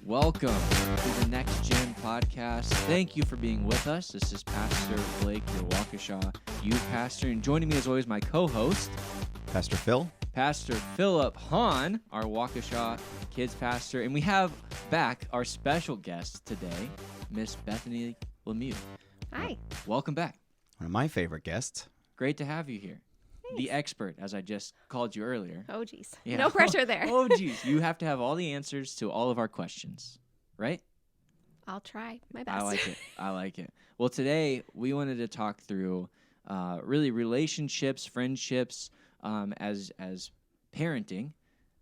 Welcome to the Next Gen podcast. Thank you for being with us. This is Pastor Blake, your Waukesha youth pastor, and joining me as always, my co-host, Pastor Phil. Pastor Philip Hahn, our Waukesha kids pastor, and we have back our special guest today, Miss Bethany LeMieux. Hi. Welcome back. One of my favorite guests. Great to have you here. Thanks. The expert, as I just called you earlier. Oh, geez. Yeah. No pressure there. Oh, geez. You have to have all the answers to all of our questions, right? I'll try my best. I like it. Well, today we wanted to talk through really relationships, friendships, as parenting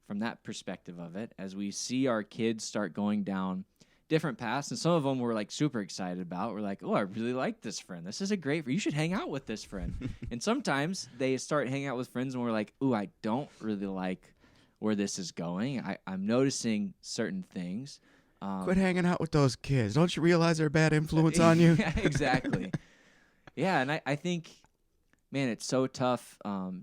from that perspective of it, as we see our kids start going down different paths, and some of them we're like super excited about. We're like, oh, I really like this friend. This is a great friend. You should hang out with this friend. And sometimes they start hanging out with friends, and we're like, oh, I don't really like where this is going. I'm noticing certain things. Quit hanging out with those kids. Don't you realize they're a bad influence on you? Yeah, exactly. Yeah, and I think, man, it's so tough.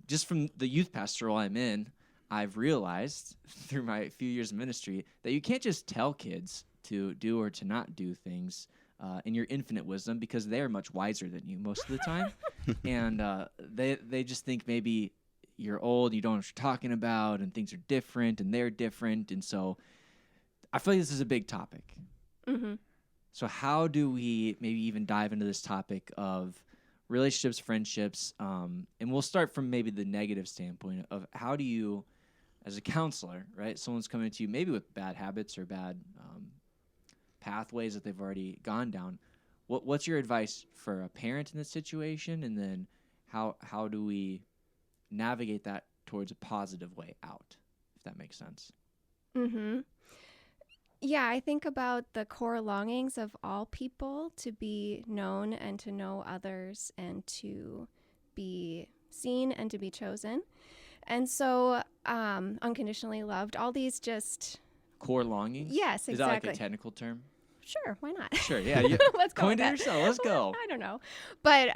Just from the youth pastoral I'm in, I've realized through my few years of ministry that you can't just tell kids to do or to not do things in your infinite wisdom, because they are much wiser than you most of the time. And they just think maybe you're old, you don't know what you're talking about, and things are different, and they're different. And so I feel like this is a big topic. Mm-hmm. So how do we maybe even dive into this topic of relationships, friendships, and we'll start from maybe the negative standpoint of how do you, as a counselor, right, someone's coming to you maybe with bad habits or bad pathways that they've already gone down. What's your advice for a parent in this situation, and then how do we navigate that towards a positive way out, if that makes sense? Mm-hmm. Yeah, I think about the core longings of all people to be known and to know others and to be seen and to be chosen. And so unconditionally loved, all these just... Core longings? Yes, exactly. Is that like a technical term? Sure, why not? Sure, yeah. Let's go Coin with it that. yourself. Let's go. I don't know. But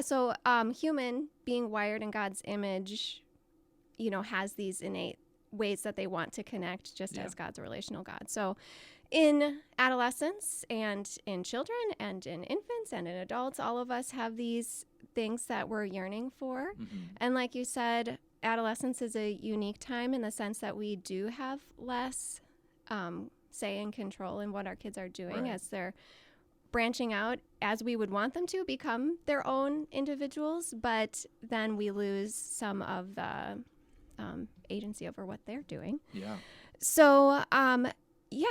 so human being wired in God's image, has these innate ways that they want to connect just as God's a relational God. So in adolescence and in children and in infants and in adults, all of us have these things that we're yearning for. Mm-hmm. And like you said, adolescence is a unique time in the sense that we do have less say and control in what our kids are doing as they're branching out as we would want them to become their own individuals, but then we lose some of the agency over what they're doing. Yeah. So,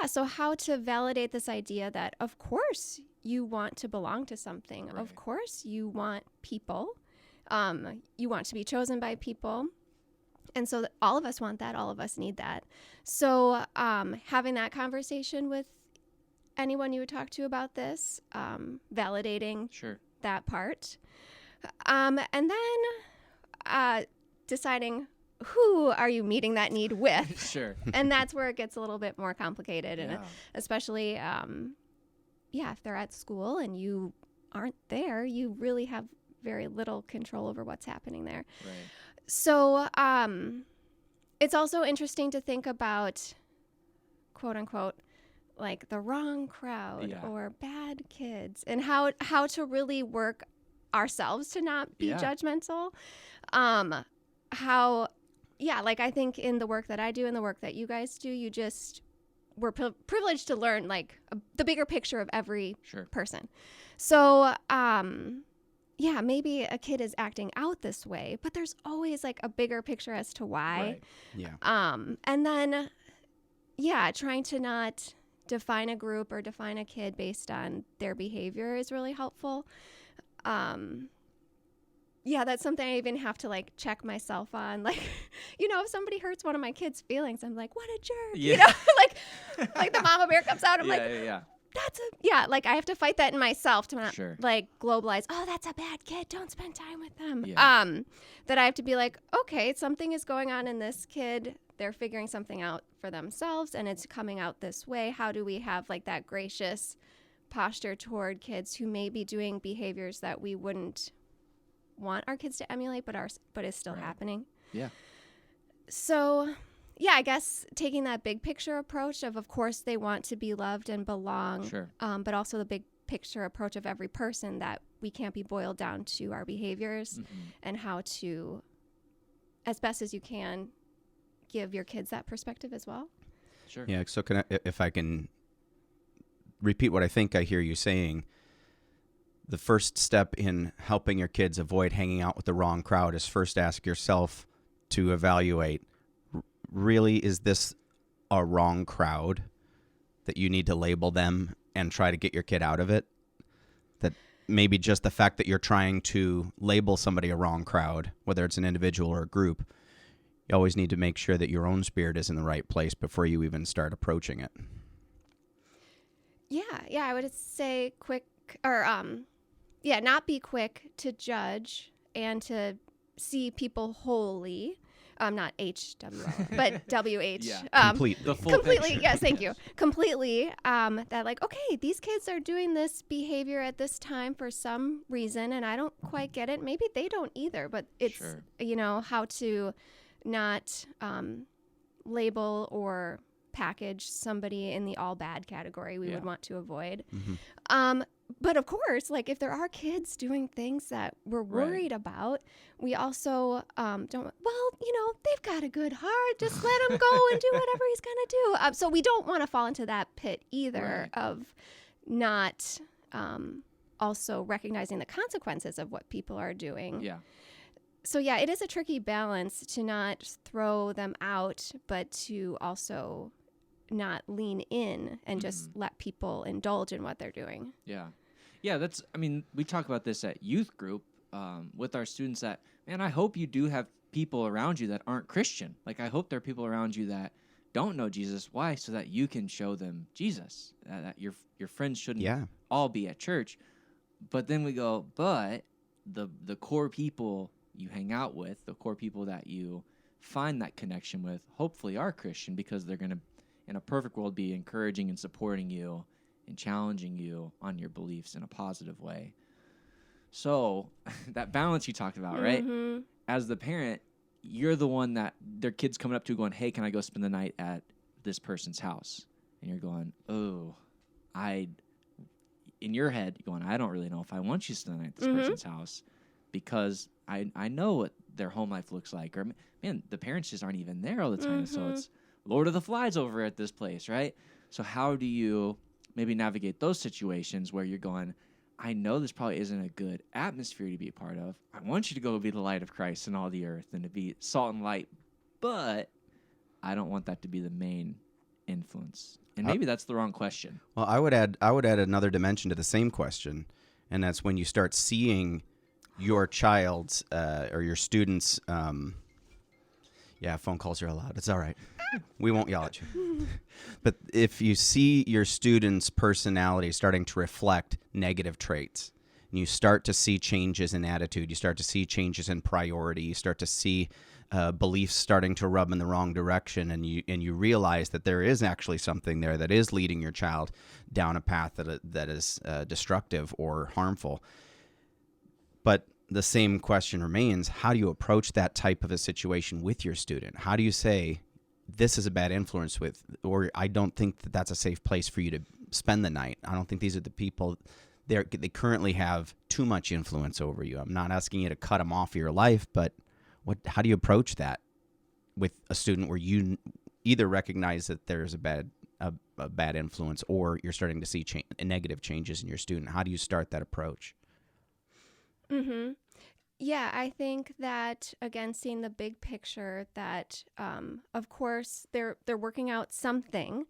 so how to validate this idea that, of course, you want to belong to something. Right. Of course, you want people. You want to be chosen by people. And so all of us want that. All of us need that. So having that conversation with anyone you would talk to about this, validating that part. And then deciding who are you meeting that need with. Sure. And that's where it gets a little bit more complicated. And especially, if they're at school and you aren't there, you really have very little control over what's happening there. Right. So it's also interesting to think about, quote unquote, like the wrong crowd or bad kids, and how to really work ourselves to not be judgmental. I think in the work that I do and the work that you guys do, we're privileged to learn like the bigger picture of every person. So, maybe a kid is acting out this way, but there's always like a bigger picture as to why. Right. Yeah. And then, trying to not define a group or define a kid based on their behavior is really helpful. That's something I even have to like check myself on. Like, if somebody hurts one of my kids' feelings, I'm like, what a jerk. Yeah. like the mama bear comes out. I'm like, I have to fight that in myself to not like globalize. Oh, that's a bad kid. Don't spend time with them. Yeah. That I have to be like, okay, something is going on in this kid. They're figuring something out for themselves and it's coming out this way. How do we have like that gracious posture toward kids who may be doing behaviors that we wouldn't want our kids to emulate, but is still happening? Yeah. So, yeah, I guess taking that big picture approach of course, they want to be loved and belong. Sure. But also the big picture approach of every person, that we can't be boiled down to our behaviors, and how to, as best as you can, give your kids that perspective as well. Sure. Yeah. So if I can repeat what I think I hear you saying, the first step in helping your kids avoid hanging out with the wrong crowd is first ask yourself to evaluate, really, is this a wrong crowd that you need to label them and try to get your kid out of it? That maybe just the fact that you're trying to label somebody a wrong crowd, whether it's an individual or a group, you always need to make sure that your own spirit is in the right place before you even start approaching it. Yeah, I would say not be quick to judge and to see people wholly. Not HWL, but WH. Yeah. The full completely. Picture. Yes, thank you. Completely. That like, okay, these kids are doing this behavior at this time for some reason, and I don't quite get it. Maybe they don't either. But it's how to not label or package somebody in the all bad category. We would want to avoid. But of course, like if there are kids doing things that we're worried about, we also they've got a good heart. Just let him go and do whatever he's going to do. So we don't want to fall into that pit either of not also recognizing the consequences of what people are doing. Yeah. So yeah, it is a tricky balance to not throw them out, but to also not lean in and just let people indulge in what they're doing. Yeah. Yeah, we talk about this at youth group with our students that, man, I hope you do have people around you that aren't Christian. Like, I hope there are people around you that don't know Jesus. Why? So that you can show them Jesus. That your friends shouldn't all be at church. But then we go, but the core people you hang out with, the core people that you find that connection with, hopefully are Christian, because they're going to, in a perfect world, be encouraging and supporting you and challenging you on your beliefs in a positive way. So that balance you talked about, right? As the parent, you're the one that their kid's coming up to going, hey, can I go spend the night at this person's house? And you're going, in your head, you're going, I don't really know if I want you to spend the night at this person's house, because I know what their home life looks like. Or, man, the parents just aren't even there all the time. So it's Lord of the Flies over at this place, right? So how do you maybe navigate those situations where you're going, I know this probably isn't a good atmosphere to be a part of. I want you to go be the light of Christ in all the earth and to be salt and light, but I don't want that to be the main influence. And maybe that's the wrong question. Well, I would add another dimension to the same question, and that's when you start seeing your child's or your student's phone calls are allowed. It's all right. We won't yell at you. But if you see your student's personality starting to reflect negative traits, and you start to see changes in attitude, you start to see changes in priority, you start to see beliefs starting to rub in the wrong direction, and you realize that there is actually something there that is leading your child down a path that is destructive or harmful. But the same question remains, how do you approach that type of a situation with your student? How do you say, this is a bad influence with, or I don't think that that's a safe place for you to spend the night. I don't think these are the people, they currently have too much influence over you. I'm not asking you to cut them off of your life, but how do you approach that with a student where you either recognize that there's a bad influence, or you're starting to see negative changes in your student? How do you start that approach? Yeah, I think that, again, seeing the big picture, that of course they're working out something.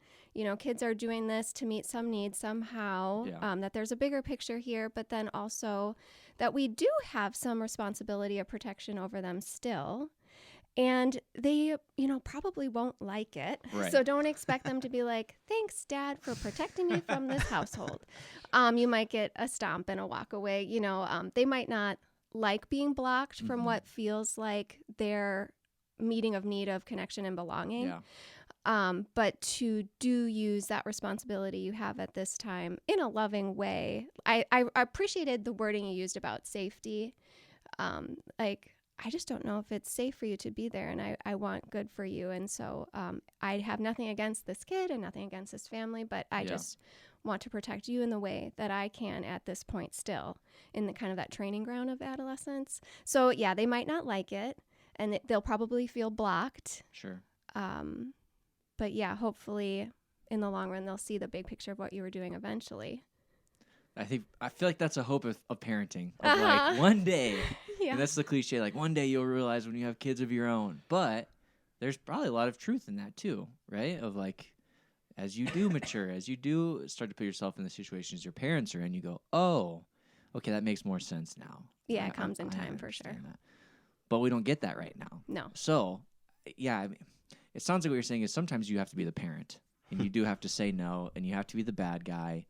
Kids are doing this to meet some needs somehow, that there's a bigger picture here, but then also that we do have some responsibility of protection over them still. And they, probably won't like it. Right. So don't expect them to be like, thanks, Dad, for protecting me from this household. You might get a stomp and a walk away. They might not like being blocked from what feels like their meeting of need of connection and belonging. Yeah. But to use that responsibility you have at this time in a loving way. I appreciated the wording you used about safety. I just don't know if it's safe for you to be there, and I want good for you. And so I have nothing against this kid and nothing against this family, but I just want to protect you in the way that I can at this point still in the kind of that training ground of adolescence. So, yeah, they might not like it, and they'll probably feel blocked. Sure. But, yeah, hopefully in the long run, they'll see the big picture of what you were doing eventually. I feel like that's a hope of parenting. Of like one day, yeah. and that's the cliche, like one day you'll realize when you have kids of your own. But there's probably a lot of truth in that too, right? Of like, as you do mature, as you do start to put yourself in the situations your parents are in, you go, oh, okay, that makes more sense now. Yeah, it comes in time for sure. That. But we don't get that right now. No. So, yeah, I mean, it sounds like what you're saying is sometimes you have to be the parent, and you do have to say no, and you have to be the bad guy.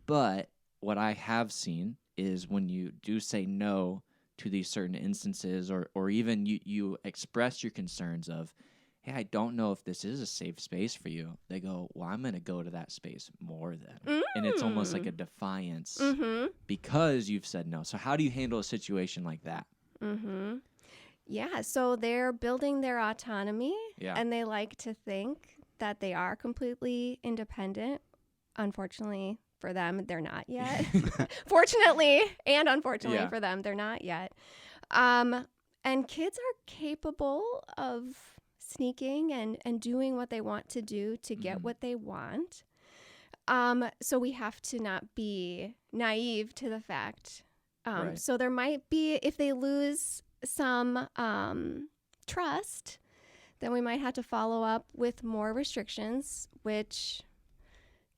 But what I have seen is when you do say no to these certain instances, or even you express your concerns of, hey, I don't know if this is a safe space for you. They go, well, I'm going to go to that space more then. And it's almost like a defiance because you've said no. So how do you handle a situation like that? Yeah, so they're building their autonomy, and they like to think that they are completely independent. Unfortunately for them, they're not yet. Fortunately and unfortunately for them, they're not yet. And kids are capable of sneaking and doing what they want to do to get what they want. So we have to not be naive to the fact. So there might be, if they lose some trust, then we might have to follow up with more restrictions, which,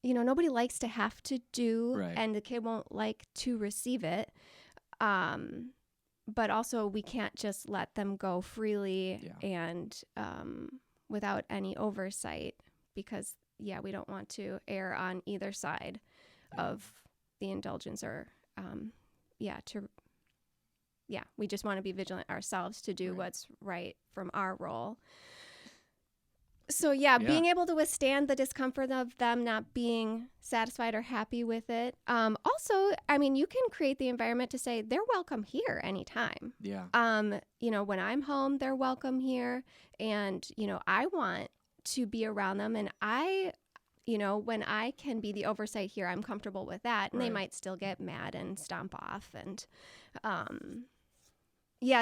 you know, nobody likes to have to do, and the kid won't like to receive it. But also we can't just let them go freely and without any oversight, because, we don't want to err on either side of the indulgence or, we just want to be vigilant ourselves to do what's right from our role. So, being able to withstand the discomfort of them not being satisfied or happy with it. Also, I mean, you can create the environment to say they're welcome here anytime. Yeah. You know, when I'm home, they're welcome here. And, you know, I want to be around them. And when I can be the oversight here, I'm comfortable with that. And they might still get mad and stomp off. And,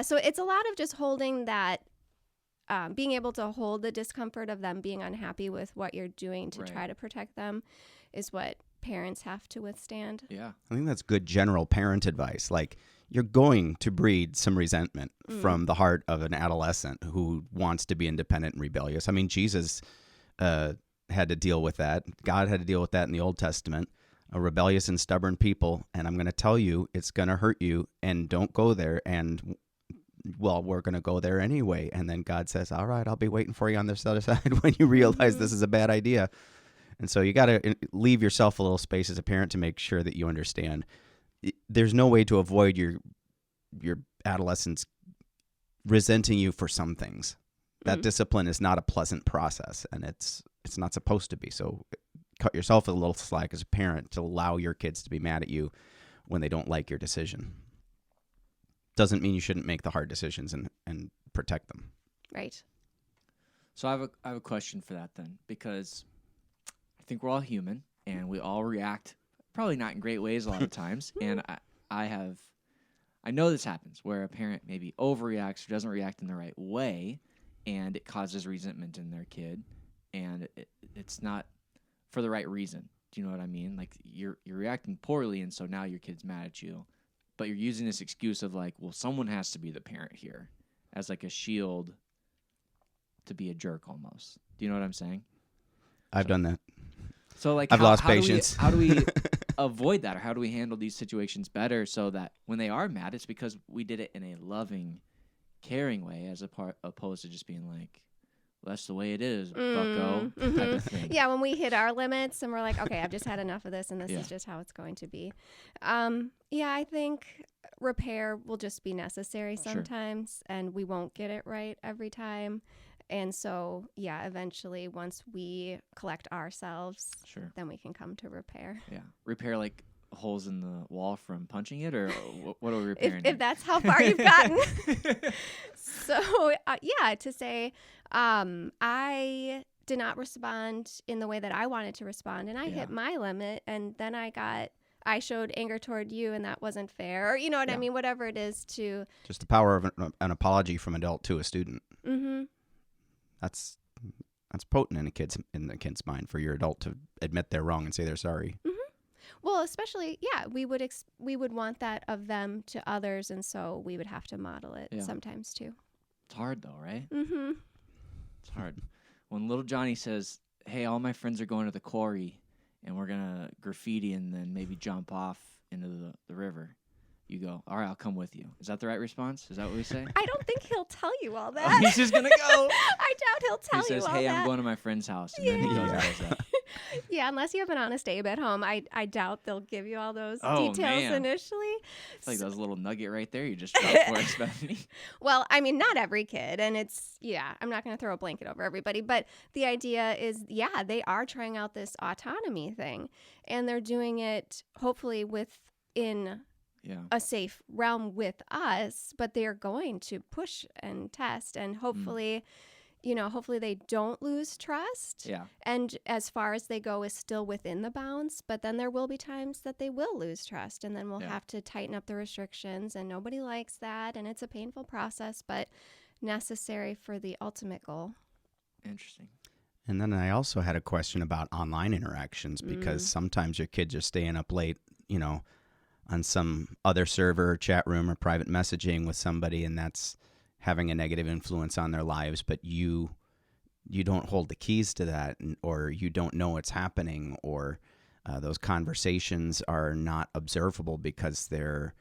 so it's a lot of just holding that. Being able to hold the discomfort of them being unhappy with what you're doing to try to protect them is what parents have to withstand. Yeah. I think that's good general parent advice. Like, you're going to breed some resentment from the heart of an adolescent who wants to be independent and rebellious. I mean, Jesus had to deal with that. God had to deal with that in the Old Testament. A rebellious and stubborn people. And I'm going to tell you, it's going to hurt you, and don't go there. And well, we're going to go there anyway. And then God says, all right, I'll be waiting for you on this other side when you realize this is a bad idea. And so you got to leave yourself a little space as a parent to make sure that you understand. There's no way to avoid your adolescents resenting you for some things. That discipline is not a pleasant process, and it's not supposed to be. So cut yourself a little slack as a parent to allow your kids to be mad at you when they don't like your decision. Doesn't mean you shouldn't make the hard decisions and protect them. Right. So I have a question for that then, because I think we're all human and we all react probably not in great ways a lot of times. And I know this happens where a parent maybe overreacts or doesn't react in the right way, and it causes resentment in their kid, and it's not for the right reason. Do you know what I mean? Like, you're reacting poorly, and so now your kid's mad at you. But you're using this excuse of like, well, someone has to be the parent here as like a shield to be a jerk almost. Do you know what I'm saying? I've done that. So like, I've lost patience. How do we avoid that, or how do we handle these situations better so that when they are mad, it's because we did it in a loving, caring way, as opposed to just being like, well, that's the way it is, bucko, type of thing. Yeah, when we hit our limits and we're like, okay, I've just had enough of this, and this is just how it's going to be. I think repair will just be necessary sometimes, and we won't get it right every time. And so, eventually, once we collect ourselves, then we can come to repair. Yeah, repair like holes in the wall from punching it, or what are we repairing? If that's how far you've gotten. So, to say, I did not respond in the way that I wanted to respond, and I hit my limit, and then I showed anger toward you, and that wasn't fair, or you know what I mean, whatever it is to. Just the power of an apology from adult to a student. Mm-hmm. That's potent in the kid's mind for your adult to admit they're wrong and say they're sorry. Mm-hmm. Well, especially, we would want that of them to others, and so we would have to model it sometimes too. It's hard though, right? Mm-hmm. It's hard. When little Johnny says, "Hey, all my friends are going to the quarry, and we're gonna graffiti and then maybe jump off into the river," you go, "All right, I'll come with you." Is that the right response? Is that what we say? I don't think he'll tell you all that. Oh, he's just gonna go. I doubt he'll tell you all that. He says, "Hey, I'm going to my friend's house," and then he goes and does that. Yeah, unless you have an honest Abe at home, I doubt they'll give you all those details initially. It's like that was a little nugget right there you just dropped for us, Bethany. Well, I mean, not every kid, and I'm not going to throw a blanket over everybody, but the idea is, they are trying out this autonomy thing, and they're doing it hopefully within a safe realm with us, but they're going to push and test, and hopefully... hopefully they don't lose trust. Yeah. And as far as they go is still within the bounds. But then there will be times that they will lose trust. And then we'll have to tighten up the restrictions. And nobody likes that. And it's a painful process, but necessary for the ultimate goal. Interesting. And then I also had a question about online interactions, because sometimes your kids are staying up late, on some other server, chat room, or private messaging with somebody, and that's having a negative influence on their lives, but you don't hold the keys to that, or you don't know what's happening, or those conversations are not observable because they're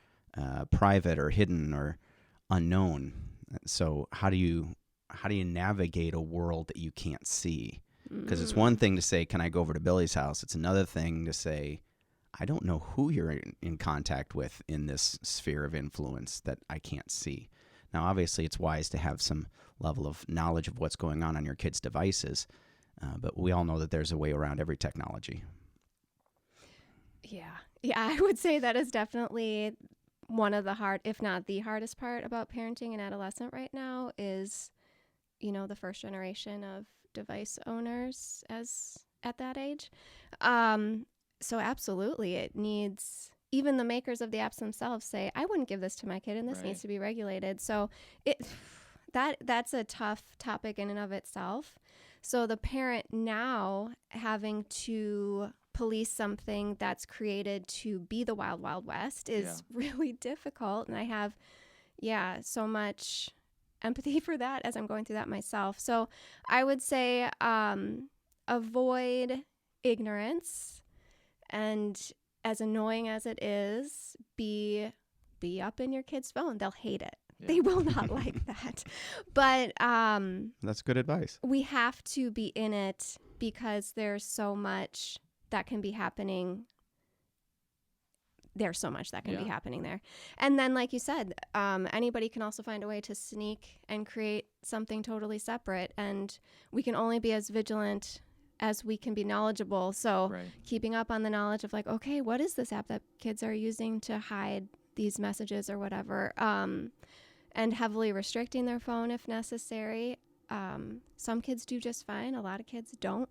private or hidden or unknown. So how do you navigate a world that you can't see? Because it's one thing to say, "Can I go over to Billy's house?" It's another thing to say, "I don't know who you're in contact with in this sphere of influence that I can't see." Now, obviously, it's wise to have some level of knowledge of what's going on your kids' devices, but we all know that there's a way around every technology. Yeah, I would say that is definitely one of the if not the hardest part about parenting an adolescent right now is, the first generation of device owners at that age. So absolutely, it needs... Even the makers of the apps themselves say, "I wouldn't give this to my kid, and this needs to be regulated." So that's a tough topic in and of itself. So the parent now having to police something that's created to be the wild, wild west is really difficult. And I have, so much empathy for that as I'm going through that myself. So I would say avoid ignorance, and as annoying as it is, be up in your kid's phone. They'll hate it. Yeah. They will not like that. But that's good advice. We have to be in it because there's so much that can be happening. There's so much that can be happening there. And then, like you said, anybody can also find a way to sneak and create something totally separate. And we can only be as vigilant as we can be knowledgeable. So keeping up on the knowledge of like, okay, what is this app that kids are using to hide these messages or whatever, and heavily restricting their phone if necessary. Some kids do just fine. A lot of kids don't.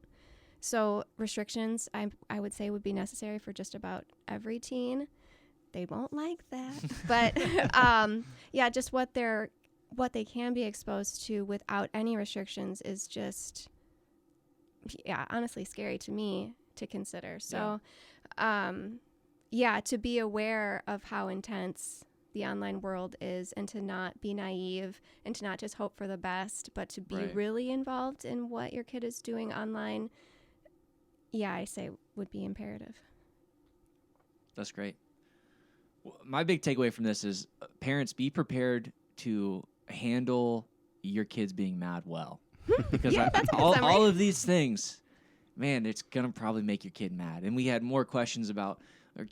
So restrictions, I would say, would be necessary for just about every teen. They won't like that. But just what they can be exposed to without any restrictions is just... honestly scary to me to consider. So, to be aware of how intense the online world is, and to not be naive, and to not just hope for the best, but to be really involved in what your kid is doing online, I say would be imperative. That's great. Well, my big takeaway from this is parents, be prepared to handle your kids being mad well. Because all of these things, man, it's going to probably make your kid mad. And we had more questions about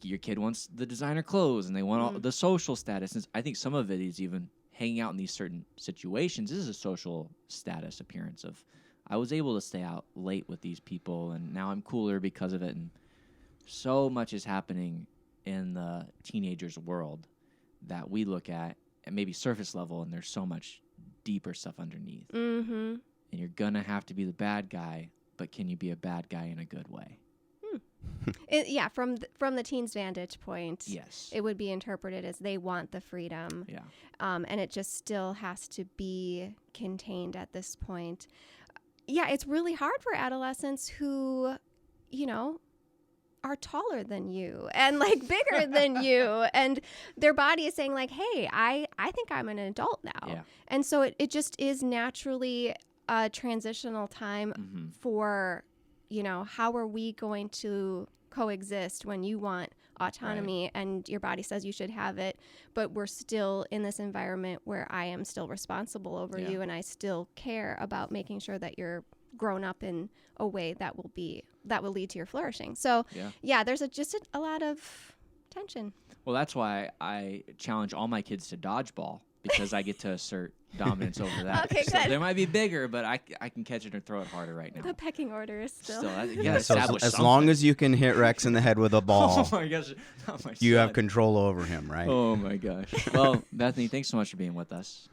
your kid wants the designer clothes and they want all the social status. And I think some of it is even hanging out in these certain situations. This is a social status appearance of, I was able to stay out late with these people and now I'm cooler because of it. And so much is happening in the teenager's world that we look at maybe surface level, and there's so much deeper stuff underneath. Mm-hmm. And you're going to have to be the bad guy, but can you be a bad guy in a good way? From the teen's vantage point, yes, it would be interpreted as they want the freedom. Yeah. And it just still has to be contained at this point. Yeah, it's really hard for adolescents who, are taller than you and like bigger than you, and their body is saying like, hey, I think I'm an adult now. Yeah. And so it just is naturally a transitional time for, how are we going to coexist when you want autonomy and your body says you should have it, but we're still in this environment where I am still responsible over you, and I still care about making sure that you're grown up in a way that will lead to your flourishing. So there's just a lot of tension. Well, that's why I challenge all my kids to dodgeball, because I get to assert dominance over that. Okay, so good. they might be bigger, but I can catch it and throw it harder right now. The pecking order is still so as long as you can hit Rex in the head with a ball, oh my gosh, you have control over him, right? Oh my gosh. Well, Bethany, thanks so much for being with us.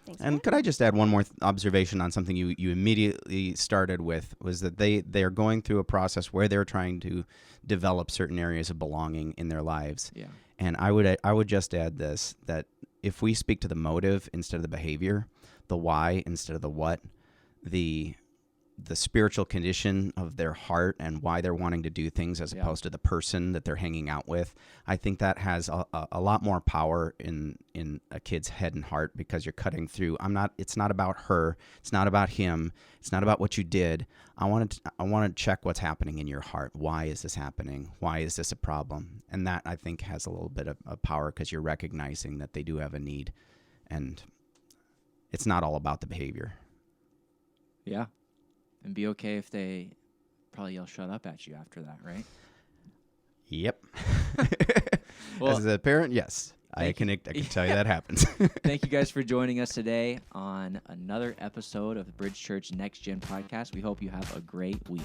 Thanks. And could I just add one more observation on something you immediately started with, was that they're going through a process where they're trying to develop certain areas of belonging in their lives. Yeah. And I would just add this, that if we speak to the motive instead of the behavior, the why instead of the what, the spiritual condition of their heart and why they're wanting to do things as opposed to the person that they're hanging out with, I think that has a lot more power in a kid's head and heart, because you're cutting through. It's not about her. It's not about him. It's not about what you did. I want to check what's happening in your heart. Why is this happening? Why is this a problem? And that, I think, has a little bit of power, because you're recognizing that they do have a need, and it's not all about the behavior. Yeah. And be okay if they probably yell "shut up" at you after that, right? Yep. Well, as a parent, yes, I can tell you that happens. Thank you guys for joining us today on another episode of the Bridge Church Next Gen podcast. We hope you have a great week.